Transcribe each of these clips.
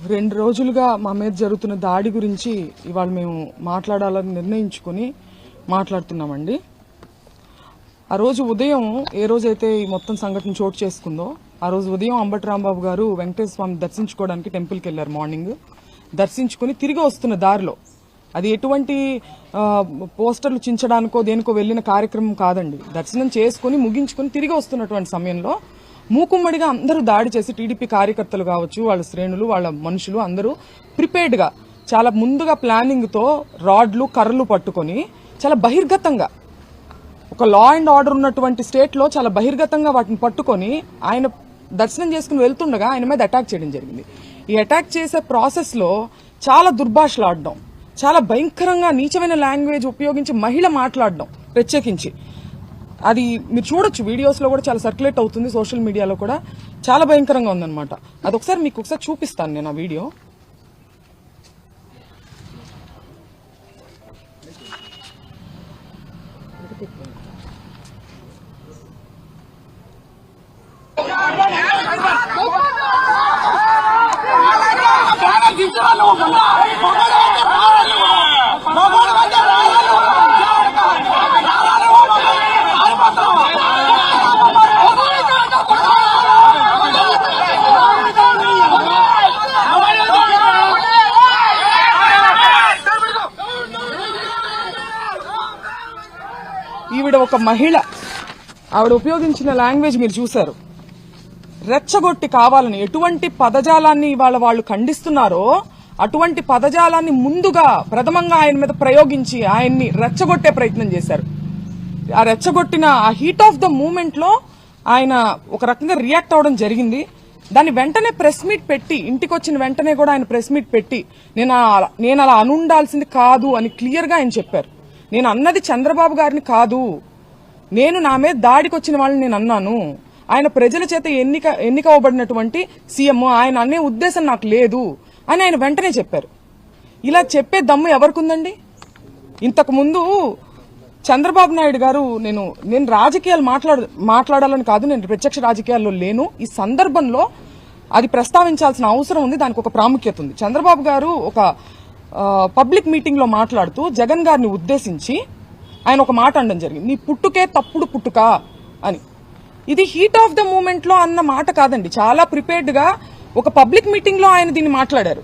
2 రోజులుగా మా మీద జరుగుతున్న దాడి గురించి ఇవాళ మేము మాట్లాడాలని నిర్ణయించుకుని మాట్లాడుతున్నామండి. ఆ రోజు ఉదయం ఏ రోజైతే ఈ మొత్తం సంఘటన చోటు చేసుకుందో ఆ రోజు ఉదయం అంబటి రాంబాబు గారు వెంకటేశ్వర స్వామి దర్శించుకోవడానికి టెంపుల్కి వెళ్లారు. మార్నింగ్ దర్శించుకుని తిరిగి వస్తున్న దారిలో, అది ఎటువంటి పోస్టర్లు చించడానికో దేనికో వెళ్లిన కార్యక్రమం కాదండి. దర్శనం చేసుకుని ముగించుకుని తిరిగి వస్తున్నటువంటి సమయంలో మూకుమ్మడిగా అందరూ దాడి చేసి, టీడీపీ కార్యకర్తలు కావచ్చు, వాళ్ళ శ్రేణులు, వాళ్ళ మనుషులు అందరూ ప్రిపేర్డ్ గా చాలా ముందుగా ప్లానింగ్ తో రాడ్లు కర్రలు పట్టుకొని చాలా బహిర్గతంగా, ఒక లా అండ్ ఆర్డర్ ఉన్నటువంటి స్టేట్ లో చాలా బహిర్గతంగా వాటిని పట్టుకొని ఆయన దర్శనం చేసుకుని వెళ్తుండగా ఆయన మీద అటాక్ చేయడం జరిగింది. ఈ అటాక్ చేసే ప్రాసెస్ లో చాలా దుర్భాషలాడడం, చాలా భయంకరంగా నీచమైన లాంగ్వేజ్ ఉపయోగించి మహిళ మాట్లాడడం, ప్రత్యేకించి అది మీరు చూడొచ్చు, వీడియోస్ లో కూడా చాలా సర్క్యులేట్ అవుతుంది, సోషల్ మీడియాలో కూడా చాలా భయంకరంగా ఉందన్నమాట. అదొకసారి మీకు ఒకసారి చూపిస్తాను నేను ఆ వీడియో. ఈవిడ ఒక మహిళ, ఆవిడ ఉపయోగించిన లాంగ్వేజ్ మీరు చూశారు. రెచ్చగొట్టి కావాలని ఎటువంటి పదజాలాన్ని ఇవాళ వాళ్ళు ఖండిస్తున్నారో అటువంటి పదజాలాన్ని ముందుగా ప్రథమంగా ఆయన మీద ప్రయోగించి ఆయన్ని రెచ్చగొట్టే ప్రయత్నం చేశారు. ఆ రెచ్చగొట్టిన ఆ హీట్ ఆఫ్ ద మూమెంట్ లో ఆయన ఒక రకంగా రియాక్ట్ అవడం జరిగింది. దాన్ని వెంటనే ప్రెస్ మీట్ పెట్టి, ఇంటికి వచ్చిన వెంటనే కూడా ఆయన ప్రెస్ మీట్ పెట్టి నేను అలా అనుండాల్సింది కాదు అని క్లియర్ గా ఆయన చెప్పారు. నేను అన్నది చంద్రబాబు గారిని కాదు, నేను నా మీద దాడికి వచ్చిన వాళ్ళని నేను అన్నాను. ఆయన ప్రజల చేత ఎన్నికవబడినటువంటి సీఎం, ఆయన అనే ఉద్దేశం నాకు లేదు అని ఆయన వెంటనే చెప్పారు. ఇలా చెప్పే దమ్ము ఎవరికుందండి? ఇంతకు ముందు చంద్రబాబు నాయుడు గారు, నేను రాజకీయాలు మాట్లాడాలని కాదు, నేను ప్రత్యక్ష రాజకీయాల్లో లేను, ఈ సందర్భంలో అది ప్రస్తావించాల్సిన అవసరం ఉంది, దానికి ఒక ప్రాముఖ్యత ఉంది. చంద్రబాబు గారు ఒక పబ్లిక్ మీటింగ్ లో మాట్లాడుతూ జగన్ గారిని ఉద్దేశించి ఆయన ఒక మాట అనడం జరిగింది, నీ పుట్టుకే తప్పుడు పుట్టుక అని. ఇది హీట్ ఆఫ్ ద మూమెంట్ లో అన్న మాట కాదండి, చాలా ప్రిపేర్డ్ గా ఒక పబ్లిక్ మీటింగ్ లో ఆయన దీన్ని మాట్లాడారు.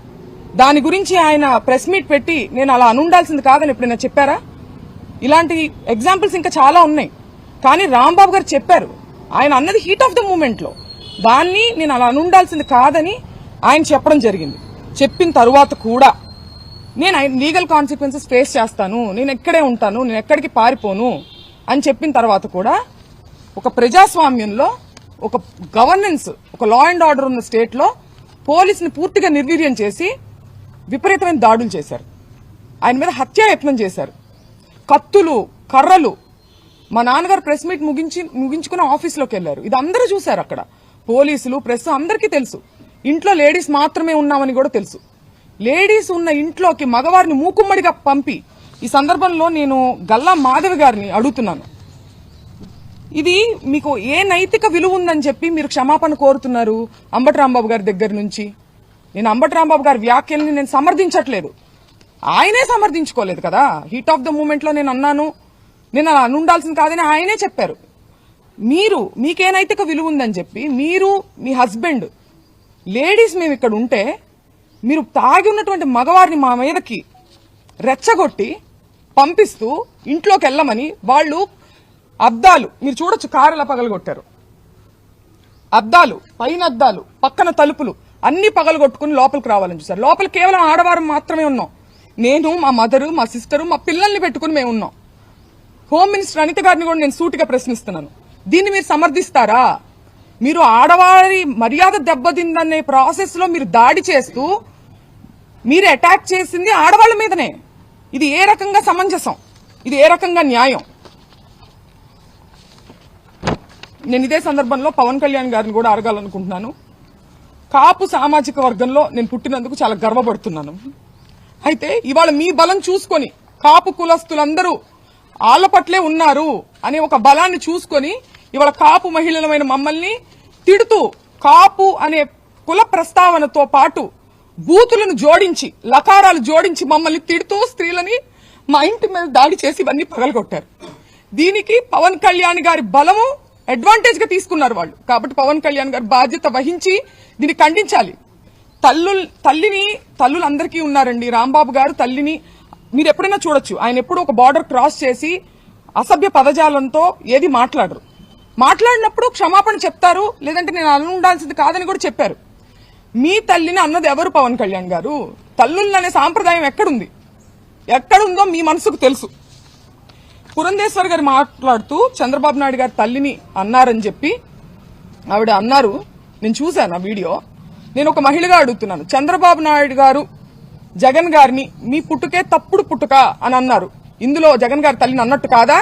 దాని గురించి ఆయన ప్రెస్ మీట్ పెట్టి నేను అలా అనుండాల్సింది కాదని ఎప్పుడైనా చెప్పారా? ఇలాంటి ఎగ్జాంపుల్స్ ఇంకా చాలా ఉన్నాయి. కానీ రాంబాబు గారు చెప్పారు, ఆయన అన్నది హీట్ ఆఫ్ ద మూమెంట్ లో, దాన్ని నేను అలా అనుండాల్సింది కాదని ఆయన చెప్పడం జరిగింది. చెప్పిన తరువాత కూడా నేను లీగల్ కాన్సిక్వెన్సెస్ ఫేస్ చేస్తాను, నేను ఎక్కడే ఉంటాను, నేను ఎక్కడికి పారిపోను అని చెప్పిన తర్వాత కూడా ఒక ప్రజాస్వామ్యంలో, ఒక గవర్నెన్స్, ఒక లా అండ్ ఆర్డర్ ఉన్న స్టేట్ లో పోలీసుని పూర్తిగా నిర్వీర్యం చేసి విపరీతమైన దాడులు చేశారు. ఆయన మీద యత్నం చేశారు. కత్తులు, కర్రలు. మా నాన్నగారు ప్రెస్ మీట్ ముగించుకుని ఆఫీస్లోకి వెళ్లారు. ఇది అందరూ చూశారు. అక్కడ పోలీసులు, ప్రెస్ అందరికీ తెలుసు. ఇంట్లో లేడీస్ మాత్రమే ఉన్నామని కూడా తెలుసు. లేడీస్ ఉన్న ఇంట్లోకి మగవారిని మూకుమ్మడిగా పంపి, ఈ సందర్భంలో నేను గల్లా మాధవి గారిని అడుగుతున్నాను, ఇది మీకు ఏ నైతిక విలువ ఉందని చెప్పి మీరు క్షమాపణ కోరుతున్నారు అంబటి రాంబాబు గారి దగ్గర నుంచి? నేను అంబటి రాంబాబు గారి వ్యాఖ్యల్ని నేను సమర్థించట్లేదు, ఆయనే సమర్థించుకోలేదు కదా. హీట్ ఆఫ్ ద మూమెంట్ లో నేను అన్నాను, నేను అలా అనుండాల్సింది కాదని ఆయనే చెప్పారు. మీకే నైతిక విలువ ఉందని చెప్పి మీరు, మీ హస్బెండ్, లేడీస్ మేము ఇక్కడ ఉంటే మీరు తాగి ఉన్నటువంటి మగవారిని మా మీదకి రెచ్చగొట్టి పంపిస్తూ ఇంట్లోకి వెళ్ళమని, వాళ్ళు అద్దాలు మీరు చూడొచ్చు, కారు ఎలా పగలగొట్టారు, అద్దాలు, పైన అద్దాలు, పక్కన తలుపులు అన్ని పగలగొట్టుకుని లోపలికి రావాలని చూశారు. లోపల కేవలం ఆడవారు మాత్రమే ఉన్నాం. నేను, మా మదరు, మా సిస్టరు, మా పిల్లల్ని పెట్టుకుని మేము ఉన్నాం. హోమ్ మినిస్టర్ అనిత గారిని కూడా నేను సూటిగా ప్రశ్నిస్తున్నాను, దీన్ని మీరు సమర్థిస్తారా? మీరు ఆడవారి మర్యాద దెబ్బతిందనే ప్రాసెస్ లో మీరు దాడి చేస్తూ మీరు అటాక్ చేసింది ఆడవాళ్ల మీదనే. ఇది ఏ రకంగా సమంజసం? ఇది ఏ రకంగా న్యాయం? నేను ఇదే సందర్భంలో పవన్ కళ్యాణ్ గారిని కూడా అడగాలనుకుంటున్నాను. కాపు సామాజిక వర్గంలో నేను పుట్టినందుకు చాలా గర్వపడుతున్నాను. అయితే ఇవాళ మీ బలం చూసుకొని కాపు కులస్తులందరూ ఆళ్ల పట్లే ఉన్నారు అనే ఒక బలాన్ని చూసుకొని ఇవాళ కాపు మహిళలమైన మమ్మల్ని తిడుతూ కాపు అనే కుల ప్రస్తావనతో పాటు బూతులను జోడించి లకారాలు జోడించి మమ్మల్ని తిడుతూ స్త్రీలని మా ఇంటి మీద దాడి చేసి ఇవన్నీ పగలగొట్టారు. దీనికి పవన్ కళ్యాణ్ గారి బలము అడ్వాంటేజ్ గా తీసుకున్నారు వాళ్ళు. కాబట్టి పవన్ కళ్యాణ్ గారు బాధ్యత వహించి దీన్ని ఖండించాలి. తల్లులు అందరికీ ఉన్నారండి. రాంబాబు గారు తల్లిని మీరు ఎప్పుడైనా చూడొచ్చు. ఆయన ఎప్పుడు ఒక బార్డర్ క్రాస్ చేసి అసభ్య పదజాలంతో ఏది మాట్లాడరు. మాట్లాడినప్పుడు క్షమాపణ చెప్తారు, లేదంటే నేను అను ఉండాల్సింది కాదని కూడా చెప్పారు. మీ తల్లిని అన్నది ఎవరు? పవన్ కళ్యాణ్ గారు. తల్లులనే సాంప్రదాయం ఎక్కడుందో మీ మనసుకు తెలుసు. పురంధేశ్వర్ గారు మాట్లాడుతూ చంద్రబాబు నాయుడు గారు తల్లిని అన్నారని చెప్పి ఆవిడ అన్నారు. నేను చూశాను ఆ వీడియో. నేను ఒక మహిళగా అడుగుతున్నాను, చంద్రబాబు నాయుడు గారు జగన్ గారిని మీ పుట్టుకే తప్పుడు పుట్టుక అని అన్నారు. ఇందులో జగన్ గారి తల్లిని అన్నట్టు కాదా?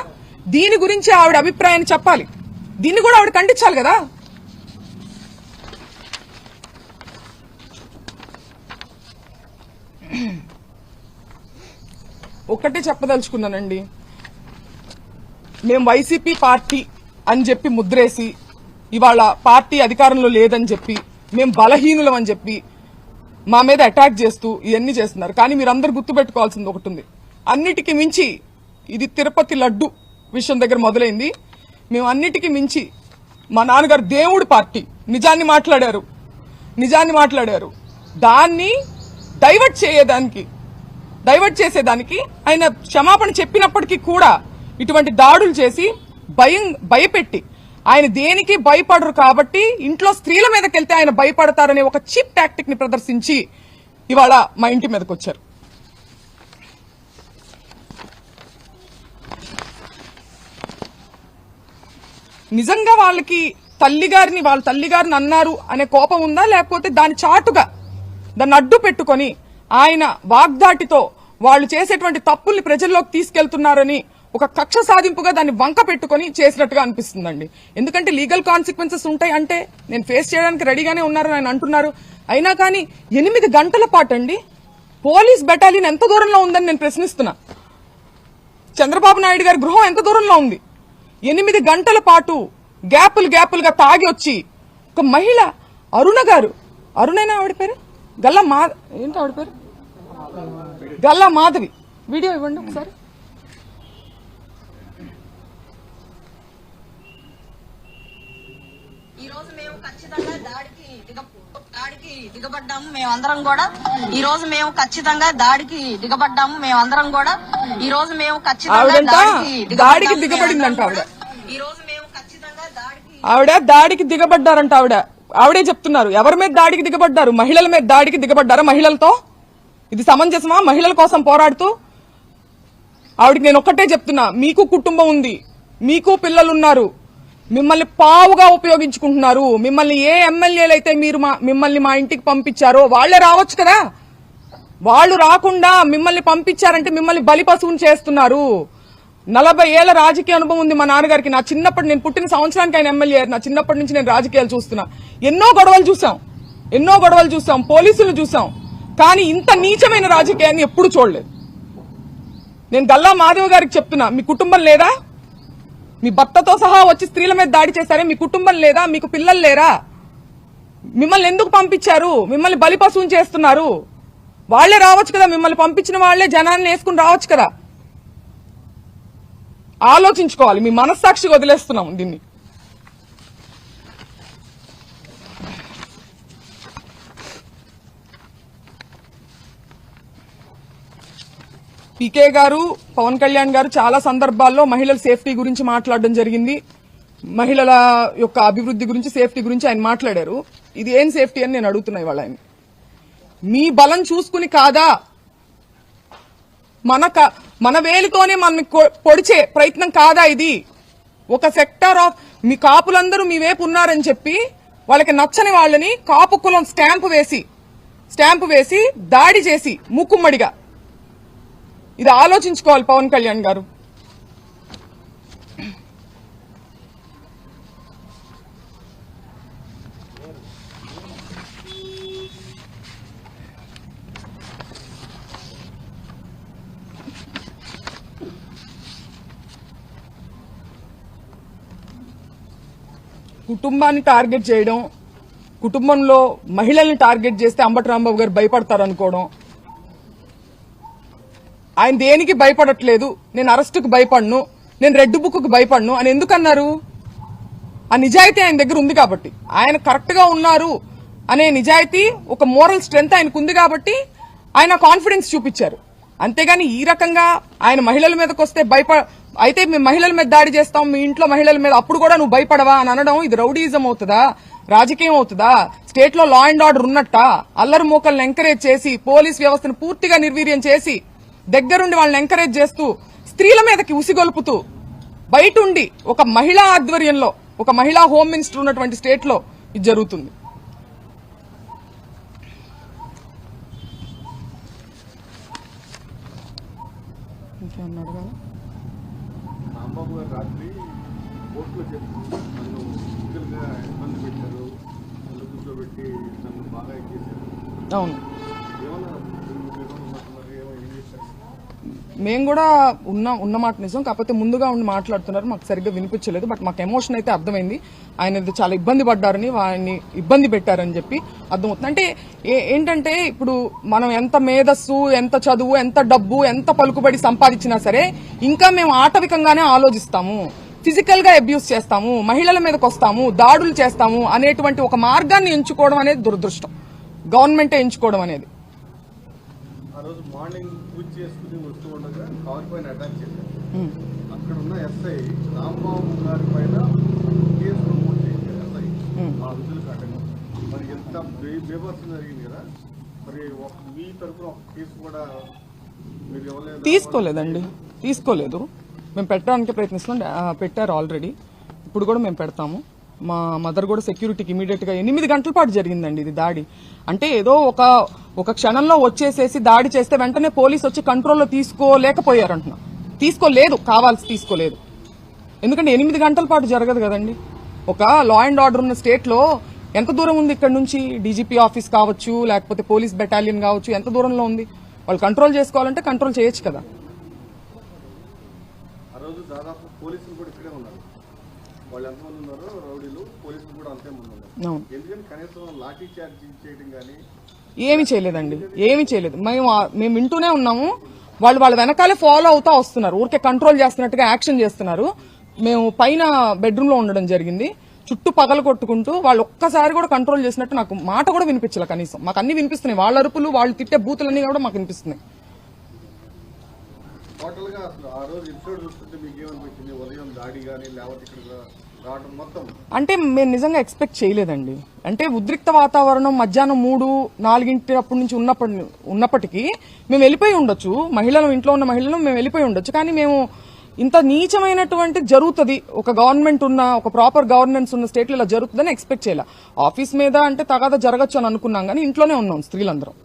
దీని గురించి ఆవిడ అభిప్రాయాన్ని చెప్పాలి. దీన్ని కూడా ఆవిడ ఖండించాలి కదా. ఒక్కటే చెప్పదలుచుకున్నానండి, మేము వైసీపీ పార్టీ అని చెప్పి ముద్రేసి ఇవాళ పార్టీ అధికారంలో లేదని చెప్పి మేము బలహీనులం అని చెప్పి మా మీద అటాక్ చేస్తూ ఇవన్నీ చేస్తున్నారు. కానీ మీరందరూ గుర్తుపెట్టుకోవాల్సింది ఒకటి ఉంది. అన్నిటికీ మించి ఇది తిరుపతి లడ్డు విషయం దగ్గర మొదలైంది. మేము అన్నిటికీ మించి మా నాన్నగారు దేవుడి పార్టీ నిజాన్ని మాట్లాడారు. దాన్ని డైవర్ట్ చేసేదానికి ఆయన క్షమాపణ చెప్పినప్పటికీ కూడా ఇటువంటి దాడులు చేసి భయపెట్టి ఆయన దేనికి భయపడరు కాబట్టి ఇంట్లో స్త్రీల మీదకి వెళ్తే ఆయన భయపడతారనే ఒక చీప్ టాక్టిక్ ని ప్రదర్శించి ఇవాళ మా ఇంటి మీదకి వచ్చారు. నిజంగా వాళ్ళ తల్లిగారిని అన్నారు అనే కోపం ఉందా, లేకపోతే దాని చాటుగా దాన్ని అడ్డు పెట్టుకుని ఆయన వాగ్దాటితో వాళ్ళు చేసేటువంటి తప్పుల్ని ప్రజల్లోకి తీసుకెళ్తున్నారని ఒక కక్ష సాధింపుగా దాన్ని వంక పెట్టుకుని చేసినట్టుగా అనిపిస్తుందండి. ఎందుకంటే లీగల్ కాన్సిక్వెన్సెస్ ఉంటాయి అంటే నేను ఫేస్ చేయడానికి రెడీగానే ఉన్నారని ఆయన అంటున్నారు. అయినా కానీ 8 గంటల పాటు అండి పోలీస్ బెటాలియన్ ఎంత దూరంలో ఉందని నేను ప్రశ్నిస్తున్నా. చంద్రబాబు నాయుడు గారి గృహం ఎంత దూరంలో ఉంది? 8 గంటల పాటు గ్యాపులుగా తాగి వచ్చి ఒక మహిళ అరుణైనా ఆవిడ పేరు గల్లా మాధవి వీడియో ఇవ్వండి ఒకసారి. ఈ రోజు మేము ఖచ్చితంగా దాడికి దిగబడ్డాము మేమందరం కూడా. ఈ రోజు మేము ఖచ్చితంగా దాడికి దిగబడ్డాము మేమందరం కూడా. ఈ రోజు మేము ఖచ్చితంగా దాడికి దిగబడిందంట ఆవిడ. ఈ రోజు మేము ఖచ్చితంగా దాడికి దిగబడ్డారంట ఆవిడే చెప్తున్నారు. ఎవరి మీద దాడికి దిగబడ్డారు? మహిళల మీద దాడికి దిగబడ్డారా? మహిళలతో ఇది సమంజసమా? మహిళల కోసం పోరాడుతూ ఆవిడకి నేను ఒక్కటే చెప్తున్నా, మీకు కుటుంబం ఉంది, మీకు పిల్లలున్నారు, మిమ్మల్ని పావుగా ఉపయోగించుకుంటున్నారు. మిమ్మల్ని ఏ ఎమ్మెల్యేలు అయితే మిమ్మల్ని మా ఇంటికి పంపించారో వాళ్లే రావచ్చు కదా. వాళ్ళు రాకుండా మిమ్మల్ని పంపించారంటే మిమ్మల్ని బలి పశువుని చేస్తున్నారు. 40 ఏళ్ల రాజకీయ అనుభవం ఉంది మా నాన్నగారికి. నేను పుట్టిన సంవత్సరానికి ఆయన ఎమ్మెల్యే. నా చిన్నప్పటి నుంచి నేను రాజకీయాలు చూస్తున్నా. ఎన్నో గొడవలు చూసాం, పోలీసులు చూసాం. కానీ ఇంత నీచమైన రాజకీయాన్ని ఎప్పుడు చూడలేదు. నేను గల్లా మాధవ్ గారికి చెప్తున్నా, మీ కుటుంబం లేదా? మీ భర్తతో సహా వచ్చి స్త్రీల మీద దాడి చేశారే, మీ కుటుంబం లేదా? మీకు పిల్లలు లేరా? మిమ్మల్ని ఎందుకు పంపించారు? మిమ్మల్ని బలి పశువుని చేస్తున్నారు. వాళ్లే రావచ్చు కదా, మిమ్మల్ని పంపించిన వాళ్లే జనాన్ని వేసుకుని రావచ్చు కదా. ఆలోచించుకోవాలి. మీ మనస్సాక్షికి వదిలేస్తున్నాం దీన్ని. పీకే గారు, పవన్ కళ్యాణ్ గారు చాలా సందర్భాల్లో మహిళల సేఫ్టీ గురించి మాట్లాడడం జరిగింది. మహిళల యొక్క అభివృద్ధి గురించి, సేఫ్టీ గురించి ఆయన మాట్లాడారు. ఇది ఏం సేఫ్టీ అని నేను అడుగుతున్నా ఇవాళ ఆయన. మీ బలం చూసుకుని కాదా, మన వేలితోనే మన పొడిచే ప్రయత్నం కాదా ఇది? ఒక సెక్టార్ ఆఫ్ మీ కాపులందరూ మీ వైపు ఉన్నారని చెప్పి వాళ్ళకి నచ్చని వాళ్ళని కాపు కులం స్టాంపు వేసి దాడి చేసి మూకుమ్మడిగా. ఇది ఆలోచించుకోవాలి పవన్ కళ్యాణ్ గారు. కుటుంబాన్ని టార్గెట్ చేయడం, కుటుంబంలో మహిళల్ని టార్గెట్ చేస్తే అంబటి రాంబాబు గారు భయపడతారనుకోవడం, ఆయన దేనికి భయపడట్లేదు, నేను అరెస్టుకు భయపడను, నేను రెడ్ బుక్కు భయపడను అని ఎందుకన్నారు? ఆ నిజాయితీ ఆయన దగ్గర ఉంది కాబట్టి, ఆయన కరెక్ట్ గా ఉన్నారు అనే నిజాయితీ, ఒక మోరల్ స్ట్రెంగ్త్ ఆయనకు ఉంది కాబట్టి ఆయన కాన్ఫిడెన్స్ చూపించారు. అంతేగాని ఈ రకంగా ఆయన మహిళల మీదకి వస్తే అయితే మేము మహిళల మీద దాడి చేస్తాం, మీ ఇంట్లో మహిళల మీద, అప్పుడు కూడా నువ్వు భయపడవా అని అనడం ఇది రౌడీజం అవుతుందా, రాజకీయం అవుతుందా? స్టేట్ లో లా అండ్ ఆర్డర్ ఉన్నట్ట అల్లరి మూకల్ని ఎంకరేజ్ చేసి పోలీస్ వ్యవస్థను పూర్తిగా నిర్వీర్యం చేసి దగ్గరుండి వాళ్ళని ఎంకరేజ్ చేస్తూ స్త్రీల మీదకి ఉసిగొల్పుతూ బయట ఉండి ఒక మహిళా ఆధ్వర్యంలో ఒక మహిళా హోమ్ మినిస్టర్ ఉన్నటువంటి స్టేట్ లో ఇది జరుగుతుంది. ఇంకేమన్నా అడగాలా? రాంబాబు గారు రాత్రి కోర్టులో చెప్పి నన్ను ఫిజికల్గా ఇబ్బంది పెట్టారు, నన్ను కూర్చోబెట్టి నన్ను బాగా ఎక్కేశారు. అవును, ఏమన్నా మేము కూడా ఉన్నమాట నిజం. కాకపోతే ముందుగా ఉండి మాట్లాడుతున్నారు, మాకు సరిగ్గా వినిపించలేదు. బట్ మాకు ఎమోషన్ అయితే అర్థమైంది. ఆయన చాలా ఇబ్బంది పడ్డారని, ఆయన్ని ఇబ్బంది పెట్టారని చెప్పి అర్థమవుతుంది. అంటే ఏంటంటే ఇప్పుడు మనం ఎంత మేధస్సు, ఎంత చదువు, ఎంత డబ్బు, ఎంత పలుకుబడి సంపాదించినా సరే ఇంకా మేము ఆటవికంగానే ఆలోచిస్తాము, ఫిజికల్ గా అబ్యూస్ చేస్తాము, మహిళల మీదకి వస్తాము, దాడులు చేస్తాము అనేటువంటి ఒక మార్గాన్ని ఎంచుకోవడం అనేది దురదృష్టం. గవర్నమెంటే ఎంచుకోవడం అనేది. ఆ రోజు మార్నింగ్ పూజ చేసుకుని వస్తూ ఉండగా కార్ పైన అటాక్ చేశారు. అక్కడ ఉన్న ఎస్ఐ రాంబాబు గారి పైన కేసు నమోదు చేశారు. ఎస్ఐ ఆ విధులు కట్టండి. మరి ఎంత బేబర్స్ జరిగింది కదా, మరి మీ తరఫున ఒక కేసు కూడా మీరు ఇవ్వలేదు? తీసుకోలేదు. మేము పెట్టడానికి ప్రయత్నిస్తున్నాం, పెట్టారు ఆల్రెడీ. ఇప్పుడు కూడా మేము పెడతాము. మా మదర్ కూడా సెక్యూరిటీకి ఇమీడియట్ గా 8 గంటల పాటు జరిగిందండి ఇది దాడి. అంటే ఏదో ఒక క్షణంలో వచ్చేసేసి దాడి చేస్తే వెంటనే పోలీసు వచ్చి కంట్రోల్లో తీసుకోలేకపోయారు అంటున్నా. తీసుకోలేదు, కావాల్సి తీసుకోలేదు. ఎందుకంటే 8 గంటల పాటు జరగదు కదండి. ఒక లా అండ్ ఆర్డర్ ఉన్న స్టేట్ లో ఎంత దూరం ఉంది ఇక్కడ నుంచి? డీజీపీ ఆఫీస్ కావచ్చు, లేకపోతే పోలీస్ బెటాలియన్ కావచ్చు, ఎంత దూరంలో ఉంది? వాళ్ళు కంట్రోల్ చేసుకోవాలంటే కంట్రోల్ చేయొచ్చు కదా. ఆ రోజు దాదాపు పోలీసులు కూడా ఇక్కడే ఉన్నారు. వాళ్ళు ఎంతమంది ఉన్నారో రౌడీలు, పోలీసులు కూడా అంతే మంది ఉన్నారు. ఎందుకంటే కనీసం లాఠీ చార్జ్ చేయడం కానీ ఏమీ చేయలేదండి, ఏమీ చేయలేదు. మేము వింటూనే ఉన్నాము. వాళ్ళ వెనకాలే ఫాలో అవుతా వస్తున్నారు, ఊరికే కంట్రోల్ చేస్తున్నట్టుగా యాక్షన్ చేస్తున్నారు. మేము పైన బెడ్రూమ్ లో ఉండడం జరిగింది. చుట్టూ పగలు కొట్టుకుంటూ వాళ్ళు ఒక్కసారి కూడా కంట్రోల్ చేసినట్టు నాకు మాట కూడా వినిపించలే. కనీసం మాకు అన్ని వినిపిస్తున్నాయి, వాళ్ళ అరుపులు, వాళ్ళు తిట్టే బూతులన్నీ కూడా మాకు వినిపిస్తున్నాయి. టోటల్ గా అసలు ఆ రోజు ఎపిసోడ్ చూస్తుంటే మీకు ఏమనిపించింది? ఉదయం దాడి కానీ లేకపోతే ఇక్కడ రావడం మొత్తం అంటే మేము నిజంగా ఎక్స్పెక్ట్ చేయలేదండి. అంటే ఉద్రిక్త వాతావరణం మధ్యాహ్నం 3-4 అప్పటి నుంచి ఉన్నప్పటికీ మేము వెళ్ళిపోయి ఉండొచ్చు, ఇంట్లో ఉన్న మహిళలు మేము వెళ్ళిపోయి ఉండొచ్చు. కానీ మేము ఇంత నీచమైనటువంటి జరుగుతుంది, ఒక గవర్నమెంట్ ఉన్న, ఒక ప్రాపర్ గవర్నెన్స్ ఉన్న స్టేట్లో ఇలా జరుగుతుందని ఎక్స్పెక్ట్ చేయలే. ఆఫీస్ మీద అంటే తగాదా జరగచ్చు అని అనుకున్నాం, కానీ ఇంట్లోనే ఉన్నాం స్త్రీలందరం.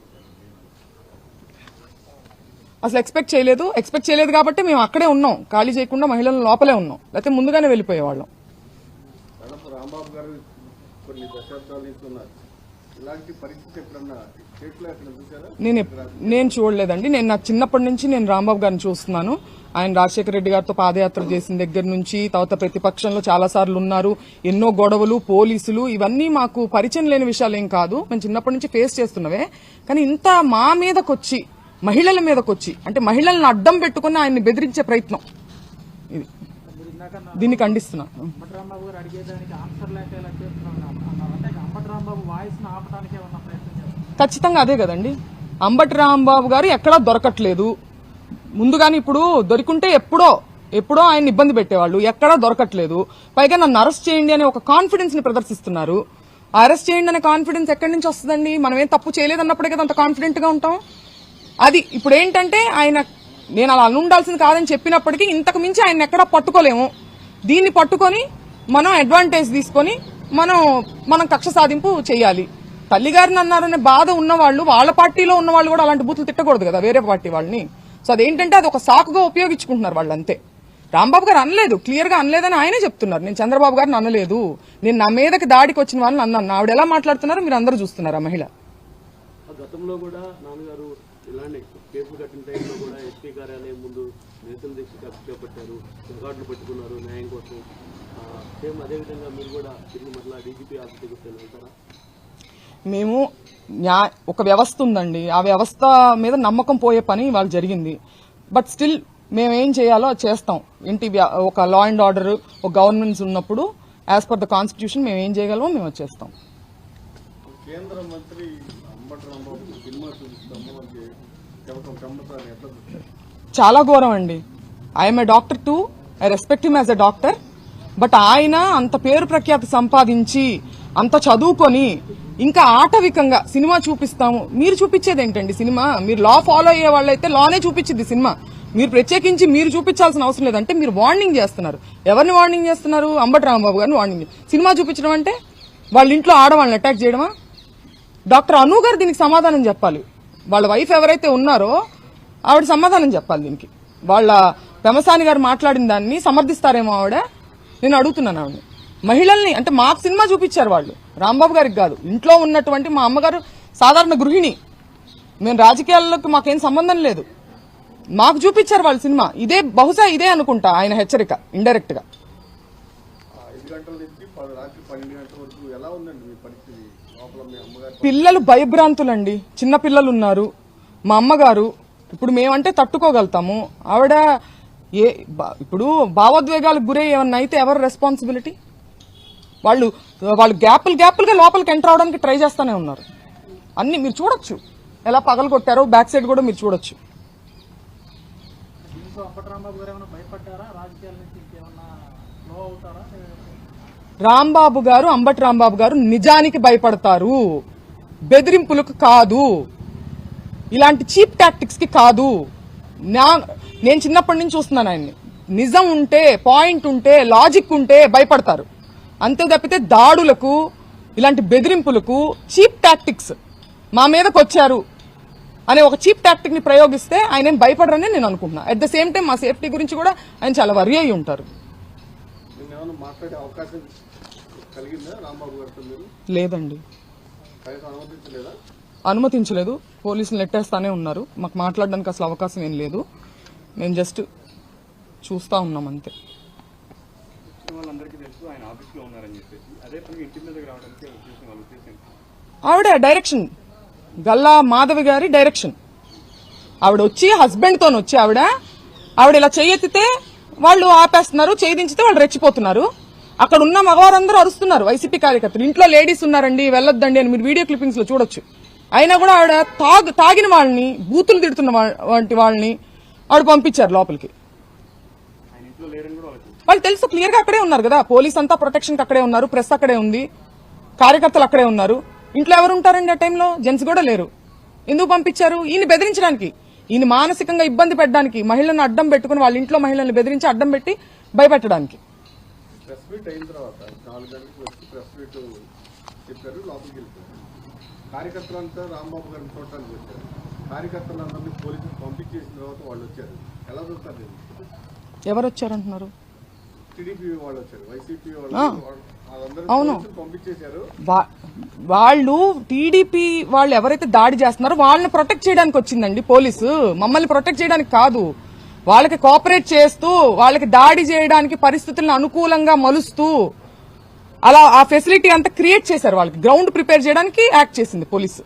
అసలు ఎక్స్పెక్ట్ చేయలేదు కాబట్టి మేము అక్కడే ఉన్నాం, ఖాళీ చేయకుండా మహిళల లోపలే ఉన్నాం. లేకపోతే ముందుగానే వెళ్ళిపోయేవాళ్ళం. రాంబాబు గారు కొన్ని దశాబ్దాల నుంచి ఉన్నారు. ఇలాంటి పరిస్థితి ఎప్పుడన్నా స్టేట్లో ఎక్కడ చూసారా? నేను చూడలేదండి. నా చిన్నప్పటి నుంచి నేను రాంబాబు గారిని చూస్తున్నాను. ఆయన రాజశేఖర రెడ్డి గారితో పాదయాత్ర చేసిన దగ్గర నుంచి, తర్వాత ప్రతిపక్షంలో చాలా సార్లు ఉన్నారు. ఎన్నో గొడవలు, పోలీసులు, ఇవన్నీ మాకు పరిచయం లేని విషయాలు ఏం కాదు. మేము చిన్నప్పటి నుంచి ఫేస్ చేస్తున్నవే. కానీ ఇంత మా మీదకొచ్చి, మహిళల మీదకొచ్చి, అంటే మహిళలను అడ్డం పెట్టుకుని ఆయన్ని బెదిరించే ప్రయత్నం ఇది, దీన్ని ఖండిస్తున్నా. ఖచ్చితంగా అదే కదండి. అంబటి రాంబాబు గారు ఎక్కడా దొరకట్లేదు. ముందుగానే ఇప్పుడు దొరికింటే ఎప్పుడో ఆయన ఇబ్బంది పెట్టేవాళ్ళు, ఎక్కడా దొరకట్లేదు. పైగా నన్ను అరెస్ట్ చేయండి అనే ఒక కాన్ఫిడెన్స్ ని ప్రదర్శిస్తున్నారు. అరెస్ట్ చేయండి అనే కాన్ఫిడెన్స్ ఎక్కడి నుంచి వస్తుందండి? మనం ఏం తప్పు చేయలేదన్నప్పుడే కదా అంత కాన్ఫిడెంట్ గా ఉంటాం. అది ఇప్పుడు ఏంటంటే ఆయన, నేను అలా ఉండాల్సింది కాదని చెప్పినప్పటికీ ఇంతకు మించి ఆయన ఎక్కడా పట్టుకోలేము. దీన్ని పట్టుకొని మనం అడ్వాంటేజ్ తీసుకొని మనం కక్ష సాధింపు చేయాలి. తల్లిగారిని అన్నారనే బాధ ఉన్నవాళ్ళు, వాళ్ళ పార్టీలో ఉన్న వాళ్ళు కూడా అలాంటి బూతులు తిట్టకూడదు కదా వేరే పార్టీ వాళ్ళని. సో అదేంటంటే అది ఒక సాకుగా ఉపయోగించుకుంటున్నారు వాళ్ళు, అంతే. రాంబాబు గారు అనలేదు, క్లియర్ గా అనలేదని ఆయనే చెప్తున్నారు. నేను చంద్రబాబు గారిని అనలేదు, నేను నా మీదకి దాడికి వచ్చిన వాళ్ళని అన్నాను. ఆవిడ ఎలా మాట్లాడుతున్నారో మీరు అందరూ చూస్తున్నారు. ఆ మహిళ గతంలో కూడా నాన్నగారు ఇలాంటి కేసులు కట్టిన టైంలో కూడా ఎస్పీ కార్యాలయం ముందు నిరసన దీక్ష చేపట్టారు, రికార్డులు పట్టుకున్నారు న్యాయం కోసం. సేమ్ అదేవిధంగా మీరు కూడా తిరిగి మరలా డీజీపీ ఆఫీస్కి వెళ్తారా? మేము ఒక వ్యవస్థ ఉందండి, ఆ వ్యవస్థ మీద నమ్మకం పోయే పని వాళ్ళు జరిగింది. బట్ స్టిల్ మేమేం చేయాలో అది చేస్తాం. ఏంటి ఒక లా అండ్ ఆర్డర్, ఒక గవర్నమెంట్స్ ఉన్నప్పుడు యాజ్ పర్ ద కాన్స్టిట్యూషన్ మేము ఏం చేయగలమో మేము చేస్తాం. కేంద్ర మంత్రి అంబటి రాంబాబు సినిమా చూపిస్తాము అంటే ఎట్లా చూస్తారు? చాలా ఘోరం అండి. I'm a doctor to, I respect him as a doctor. But ఆయన అంత పేరు ప్రఖ్యాతి సంపాదించి అంత చదువుకొని ఇంకా ఆటవికంగా సినిమా చూపిస్తాము. మీరు చూపించేది ఏంటండి సినిమా? మీరు లా ఫాలో అయ్యే వాళ్ళైతే లానే చూపించింది సినిమా. మీరు ప్రత్యేకించి మీరు చూపించాల్సిన అవసరం లేదంటే మీరు వార్నింగ్ చేస్తున్నారు. ఎవరిని వార్నింగ్ చేస్తున్నారు? అంబటి రాంబాబు గారిని వార్నింగ్. సినిమా చూపించడం అంటే వాళ్ళ ఇంట్లో ఆడవాళ్ళని అటాక్ చేయడమా? డాక్టర్ అను గారు దీనికి సమాధానం చెప్పాలి. వాళ్ళ వైఫ్ ఎవరైతే ఉన్నారో ఆవిడ సమాధానం చెప్పాలి దీనికి. వాళ్ళ పెమసాని గారు మాట్లాడిన దాన్ని సమర్థిస్తారేమో ఆవిడ? నేను అడుగుతున్నాను ఆవిడని. మహిళల్ని అంటే మాకు సినిమా చూపించారు వాళ్ళు, రాంబాబు గారికి కాదు. ఇంట్లో ఉన్నటువంటి మా అమ్మగారు సాధారణ గృహిణి, మేము రాజకీయాల్లోకి మాకేం సంబంధం లేదు. మాకు చూపించారు వాళ్ళు సినిమా. ఇదే బహుశా ఇదే అనుకుంటా ఆయన హెచ్చరిక ఇండైరెక్ట్ గా. 5 గంటల నుంచి రాత్రి 12 గంటల వరకు ఎలా ఉందండి మీ పరిస్థితి? లోపల మీ అమ్మగారు పిల్లలు భయభ్రాంతులండి, చిన్న పిల్లలు ఉన్నారు. మా అమ్మగారు ఇప్పుడు మేమంటే తట్టుకోగలుగుతాము, ఆవిడ ఇప్పుడు భావోద్వేగాలకు గురై ఏమన్నా అయితే ఎవరు రెస్పాన్సిబిలిటీ? వాళ్ళు గ్యాపులుగా లోపలికి ఎంటర్ అవడానికి ట్రై చేస్తానే ఉన్నారు. అన్ని మీరు చూడొచ్చు ఎలా పగలు కొట్టారో, బ్యాక్ సైడ్ కూడా మీరు చూడొచ్చు. రాంబాబు గారు, అంబటి రాంబాబు గారు నిజానికి భయపడతారు, బెదిరింపులకు కాదు, ఇలాంటి చీప్ టాక్టిక్స్ కి కాదు. నేను చిన్నప్పటి నుంచి చూస్తున్నాను ఆయన్ని. నిజం ఉంటే, పాయింట్ ఉంటే, లాజిక్ ఉంటే భయపడతారు. అంతే తప్పితే దాడులకు, ఇలాంటి బెదిరింపులకు, చీప్ టాక్టిక్స్ మా మీదకి వచ్చారు అనే ఒక చీప్ టాక్టిక్ ని ప్రయోగిస్తే ఆయన ఏం భయపడరని నేను అనుకుంటున్నా. అట్ ద సేమ్ టైం మా సేఫ్టీ గురించి కూడా ఆయన చాలా వరి అయి ఉంటారు. మాట్లాడే అవకాశం కలిగిందా రాంబాబు గారితో? లేదండి, అనుమతించలేదా? అనుమతించలేదు. పోలీసులు నెట్టేస్తానే ఉన్నారు. మాకు మాట్లాడడానికి అసలు అవకాశం ఏం లేదు. మేము జస్ట్ చూస్తా ఉన్నాం అంతే. ఆవిడ డైరెక్షన్, గల్లా మాధవి గారి డైరెక్షన్. ఆవిడ వచ్చి హస్బెండ్ తో వచ్చి ఆవిడ ఇలా చెయ్యెత్తితే వాళ్ళు ఆపేస్తున్నారు, చేయించితే వాళ్ళు రెచ్చిపోతున్నారు. అక్కడ ఉన్న మగవారందరూ అరుస్తున్నారు, వైసీపీ కార్యకర్తలు. ఇంట్లో లేడీస్ ఉన్నారండి, వెళ్ళొద్దండి అని మీరు వీడియో క్లిప్పింగ్స్ లో చూడొచ్చు. అయినా కూడా ఆవిడ తాగిన వాళ్ళని, బూతులు తిడుతున్న వాళ్ళని ఆవిడ పంపించారు లోపలికి. వాళ్ళు తెలుసు, క్లియర్ గా అక్కడే ఉన్నారు కదా. పోలీస్ అంతా ప్రొటెక్షన్ అక్కడే ఉన్నారు, ప్రెస్ అక్కడే ఉంది, కార్యకర్తలు అక్కడే ఉన్నారు. ఇంట్లో ఎవరు ఉంటారండి ఆ టైంలో? జెంట్స్ కూడా లేరు. ఎందుకు పంపించారు? ఈయన బెదిరించడానికి, ఈయన మానసికంగా ఇబ్బంది పెట్టడానికి, మహిళలను అడ్డం పెట్టుకుని వాళ్ళ ఇంట్లో మహిళలను బెదిరించి అడ్డం పెట్టి భయపెట్టడానికి. ప్రెస్ మీట్ అయిన తర్వాత 4 గంటలకు వచ్చి ప్రెస్ మీట్ చెప్పారు, లోపలికి వెళ్ళిపోయారు. కార్యకర్తలంతా రాంబాబు గారిని చూడటానికి వచ్చారు. కార్యకర్తలందరినీ పోలీసులు పంపించేసిన తర్వాత వాళ్ళు వచ్చారు. ఎలా చూస్తారు? ఎవరు వచ్చారంటున్నారు? టీడీపీ వాళ్ళు వచ్చారు, వైసీపీ అవును, పంపించేశారు. వాళ్ళు టీడీపీ వాళ్ళు ఎవరైతే దాడి చేస్తున్నారో వాళ్ళని ప్రొటెక్ట్ చేయడానికి వచ్చిందండి పోలీసు. మమ్మల్ని ప్రొటెక్ట్ చేయడానికి కాదు. వాళ్ళకి కోఆపరేట్ చేస్తూ, వాళ్ళకి దాడి చేయడానికి పరిస్థితులను అనుకూలంగా మలుస్తూ అలా ఆ ఫెసిలిటీ అంతా క్రియేట్ చేశారు. వాళ్ళకి గ్రౌండ్ ప్రిపేర్ చేయడానికి యాక్ట్ చేసింది పోలీసు.